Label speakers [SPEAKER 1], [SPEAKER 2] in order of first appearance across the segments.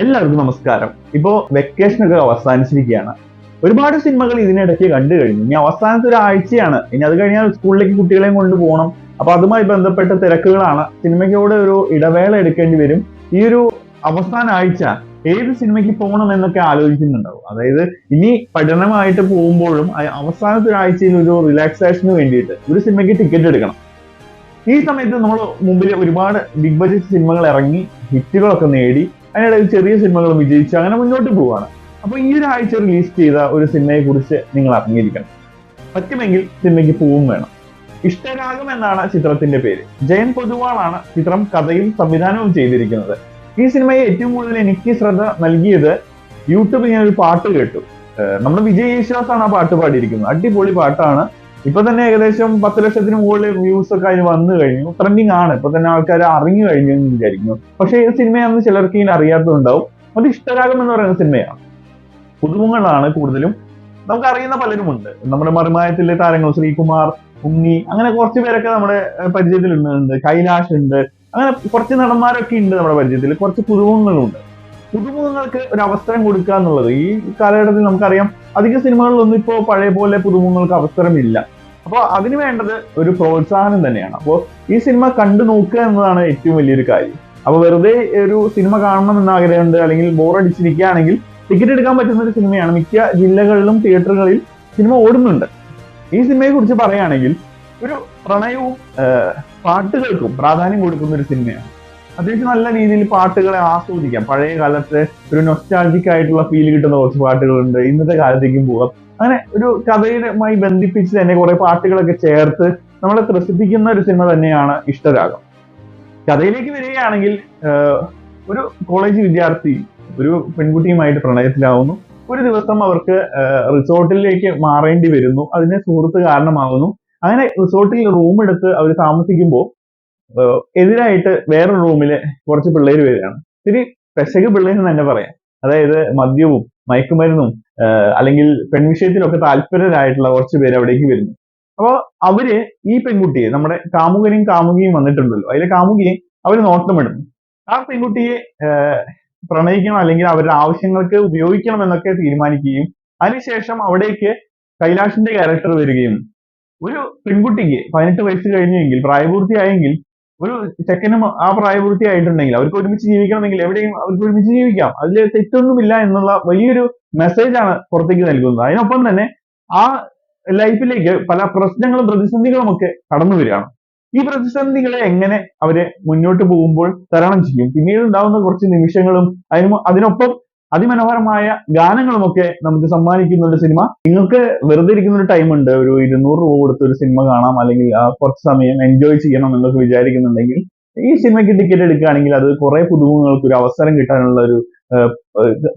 [SPEAKER 1] എല്ലാവർക്കും നമസ്കാരം. ഇപ്പോ വെക്കേഷൻ ഒക്കെ അവസാനിച്ചിരിക്കുകയാണ്. ഒരുപാട് സിനിമകൾ ഇതിനിടയ്ക്ക് കണ്ടു കഴിഞ്ഞു. ഇനി അവസാനത്തെ ഒരാഴ്ചയാണ്. ഇനി അത് കഴിഞ്ഞാൽ സ്കൂളിലേക്ക് കുട്ടികളെയും കൊണ്ടുപോകണം. അപ്പൊ അതുമായി ബന്ധപ്പെട്ട തിരക്കുകളാണ്. സിനിമയ്ക്കോട് ഒരു ഇടവേള എടുക്കേണ്ടി വരും. ഈ ഒരു അവസാന ആഴ്ച ഏത് സിനിമയ്ക്ക് പോകണം എന്നൊക്കെ ആലോചിക്കുന്നുണ്ടാവും. അതായത് ഇനി പഠനമായിട്ട് പോകുമ്പോഴും അവസാനത്തെ ഒരാഴ്ചയിൽ ഒരു റിലാക്സേഷന് വേണ്ടിയിട്ട് ഒരു സിനിമയ്ക്ക് ടിക്കറ്റ് എടുക്കണം. ഈ സമയത്ത് നമ്മൾ മുമ്പിൽ ഒരുപാട് ബിഗ് ബഡ്ജറ്റ് സിനിമകൾ ഇറങ്ങി ഹിറ്റുകളൊക്കെ നേടി അതിനിടയിൽ ചെറിയ സിനിമകൾ വിജയിച്ച് അങ്ങനെ മുന്നോട്ട് പോവുകയാണ്. അപ്പൊ ഈ ഒരു ആഴ്ച റിലീസ് ചെയ്ത ഒരു സിനിമയെ കുറിച്ച് നിങ്ങൾ അറിഞ്ഞിരിക്കണം. പറ്റുമെങ്കിൽ സിനിമയ്ക്ക് പോവും വേണം. ഇഷ്ടരാഗം എന്നാണ് ചിത്രത്തിന്റെ പേര്. ജയൻ പൊതുവാളാണ് ചിത്രം കഥയും സംവിധാനവും ചെയ്തിരിക്കുന്നത്. ഈ സിനിമയെ ഏറ്റവും കൂടുതൽ എനിക്ക് ശ്രദ്ധ നൽകിയത് യൂട്യൂബിൽ ഞാൻ ഒരു പാട്ട് കേട്ടു. നമ്മുടെ വിജയ് യേശുദാസാണ് ആ പാട്ട് പാടിയിരിക്കുന്നത്. അടിപൊളി പാട്ടാണ്. ഇപ്പൊ തന്നെ ഏകദേശം 10 ലക്ഷത്തിന് മുകളിൽ വ്യൂസ് ഒക്കെ അതിന് വന്നു കഴിഞ്ഞു. ട്രെൻഡിങ് ആണ്. ഇപ്പൊ തന്നെ ആൾക്കാർ അറിഞ്ഞു കഴിഞ്ഞു എന്ന് വിചാരിക്കുന്നു. പക്ഷേ ഈ സിനിമയൊന്നും ചിലർക്ക് ഇങ്ങനെ അറിയാത്തതുണ്ടാവും. അത് ഇഷ്ടരാഗം എന്ന് പറയുന്ന സിനിമയാണ്. പുതുമുഖങ്ങളാണ് കൂടുതലും. നമുക്ക് അറിയുന്ന പലരുമുണ്ട്. നമ്മുടെ മറിമായത്തിലെ താരങ്ങൾ ശ്രീകുമാർ, ഉണ്ണി, അങ്ങനെ കുറച്ച് പേരൊക്കെ നമ്മുടെ പരിചയത്തിൽ ഉണ്ട്. കൈലാഷ് ഉണ്ട്. അങ്ങനെ കുറച്ച് നടന്മാരൊക്കെ ഉണ്ട് നമ്മുടെ പരിചയത്തിൽ. കുറച്ച് പുതുമുഖങ്ങളുണ്ട്. പുതുമുഖങ്ങൾക്ക് ഒരു അവസരം കൊടുക്കുക എന്നുള്ളത് ഈ കാലഘട്ടത്തിൽ നമുക്കറിയാം അധിക സിനിമകളിലൊന്നും ഇപ്പോൾ പഴയ പോലെ പുതുമുഖങ്ങൾക്ക് അവസരമില്ല. അപ്പോൾ അതിന് വേണ്ടത് ഒരു പ്രോത്സാഹനം തന്നെയാണ്. അപ്പോൾ ഈ സിനിമ കണ്ടു നോക്കുക എന്നതാണ് ഏറ്റവും വലിയൊരു കാര്യം. അപ്പോൾ വെറുതെ ഒരു സിനിമ കാണണം എന്ന ആഗ്രഹമുണ്ട് അല്ലെങ്കിൽ ബോറടിച്ചിരിക്കുകയാണെങ്കിൽ ടിക്കറ്റ് എടുക്കാൻ പറ്റുന്ന ഒരു സിനിമയാണ്. മിക്ക ജില്ലകളിലും തിയേറ്ററുകളിൽ സിനിമ ഓടുന്നുണ്ട്. ഈ സിനിമയെ കുറിച്ച് പറയുകയാണെങ്കിൽ ഒരു പ്രണയവും പാട്ടുകൾക്കും പ്രാധാന്യം കൊടുക്കുന്ന ഒരു സിനിമയാണ്. അത്യാവശ്യം നല്ല രീതിയിൽ പാട്ടുകളെ ആസ്വദിക്കാം. പഴയ കാലത്തെ ഒരു നൊസ്റ്റാൾജിക് ആയിട്ടുള്ള ഫീൽ കിട്ടുന്ന കുറച്ച് പാട്ടുകളുണ്ട്. ഇന്നത്തെ കാലത്തേക്കും പോകാം. അങ്ങനെ ഒരു കഥയുമായി ബന്ധിപ്പിച്ച് തന്നെ കുറെ പാട്ടുകളൊക്കെ ചേർത്ത് നമ്മളെ ത്രസിപ്പിക്കുന്ന ഒരു സിനിമ തന്നെയാണ് ഇഷ്ടരാഗം. കഥയിലേക്ക് വരികയാണെങ്കിൽ ഒരു കോളേജ് വിദ്യാർത്ഥി ഒരു പെൺകുട്ടിയുമായിട്ട് പ്രണയത്തിലാവുന്നു. ഒരു ദിവസം അവർക്ക് റിസോർട്ടിലേക്ക് മാറേണ്ടി വരുന്നു. അതിന് സുഹൃത്ത് കാരണമാകുന്നു. അങ്ങനെ റിസോർട്ടിൽ റൂം എടുത്ത് അവർ താമസിക്കുമ്പോൾ എതിരായിട്ട് വേറൊരു റൂമില് കുറച്ച് പിള്ളേര് വരികയാണ്. ഇത്തിരി പെശക് പിള്ളേരെന്ന് തന്നെ പറയാം. അതായത് മദ്യവും മയക്കുമരുന്നും അല്ലെങ്കിൽ പെൺവിഷയത്തിലൊക്കെ താല്പര്യരായിട്ടുള്ള കുറച്ച് പേര് അവിടേക്ക് വരുന്നു. അപ്പൊ അവര് ഈ പെൺകുട്ടിയെ, നമ്മുടെ കാമുകിയും വന്നിട്ടുണ്ടല്ലോ, അതിലെ കാമുകിയെ അവര് നോട്ടമിടുന്നു. ആ പെൺകുട്ടിയെ പ്രണയിക്കണം അല്ലെങ്കിൽ അവരുടെ ആവശ്യങ്ങൾക്ക് ഉപയോഗിക്കണം എന്നൊക്കെ തീരുമാനിക്കുകയും അതിനുശേഷം അവിടേക്ക് കൈലാഷിന്റെ ക്യാരക്ടർ വരികയും ഒരു പെൺകുട്ടിക്ക് 18 വയസ്സ് കഴിഞ്ഞെങ്കിൽ പ്രായപൂർത്തിയായെങ്കിൽ ഒരു ചെക്കനും ആ പ്രായപൂർത്തിയായിട്ടുണ്ടെങ്കിൽ അവർക്ക് ഒരുമിച്ച് ജീവിക്കണമെങ്കിൽ എവിടെയും അവർക്ക് ഒരുമിച്ച് ജീവിക്കാം. അതിൽ തെറ്റൊന്നുമില്ല എന്നുള്ള വലിയൊരു മെസ്സേജാണ് പുറത്തേക്ക് നൽകുന്നത്. അതിനൊപ്പം തന്നെ ആ ലൈഫിലേക്ക് പല പ്രശ്നങ്ങളും പ്രതിസന്ധികളും ഒക്കെ കടന്നു വരികയാണ്. ഈ പ്രതിസന്ധികളെ എങ്ങനെ അവര് മുന്നോട്ട് പോകുമ്പോൾ തരണം ചെയ്യും, പിന്നീട് ഉണ്ടാവുന്ന കുറച്ച് നിമിഷങ്ങളും അതിനൊപ്പം അതിമനോഹരമായ ഗാനങ്ങളുമൊക്കെ നമുക്ക് സമ്മാനിക്കുന്നുണ്ട് സിനിമ. നിങ്ങൾക്ക് വെറുതെ ഇരിക്കുന്ന ഒരു ടൈം ഉണ്ട്, ഒരു 200 രൂപ കൊടുത്ത് ഒരു സിനിമ കാണാം അല്ലെങ്കിൽ കുറച്ച് സമയം എൻജോയ് ചെയ്യണം എന്നൊക്കെ വിചാരിക്കുന്നുണ്ടെങ്കിൽ ഈ സിനിമയ്ക്ക് ടിക്കറ്റ് എടുക്കുകയാണെങ്കിൽ അത് കുറെ പുതുമുഖങ്ങൾക്ക് ഒരു അവസരം കിട്ടാനുള്ള ഒരു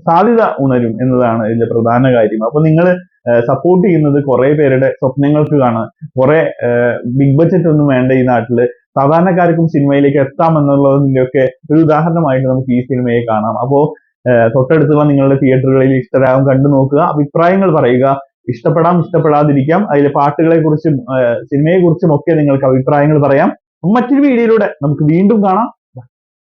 [SPEAKER 1] സാധ്യത ഉണരും എന്നതാണ് ഇതിന്റെ പ്രധാന കാര്യം. അപ്പൊ നിങ്ങൾ സപ്പോർട്ട് ചെയ്യുന്നത് കുറെ പേരുടെ സ്വപ്നങ്ങൾക്കാണ്. കുറെ ബിഗ് ബഡ്ജറ്റ് ഒന്നും വേണ്ട ഈ നാട്ടില്. സാധാരണക്കാർക്കും സിനിമയിലേക്ക് എത്താം എന്നുള്ളതിന്റെ ഒക്കെ ഒരു ഉദാഹരണമായിട്ട് നമുക്ക് ഈ സിനിമയെ കാണാം. അപ്പോ തൊട്ടടുത്തുള്ള നിങ്ങളുടെ തിയേറ്ററുകളിൽ ഇഷ്ടരാഗം കണ്ടു നോക്കുക, അഭിപ്രായങ്ങൾ പറയുക. ഇഷ്ടപ്പെടാം, ഇഷ്ടപ്പെടാതിരിക്കാം. അതിലെ പാട്ടുകളെ കുറിച്ചും സിനിമയെ കുറിച്ചും ഒക്കെ നിങ്ങൾക്ക് അഭിപ്രായങ്ങൾ പറയാം. മറ്റൊരു വീഡിയോയിലൂടെ നമുക്ക് വീണ്ടും കാണാം.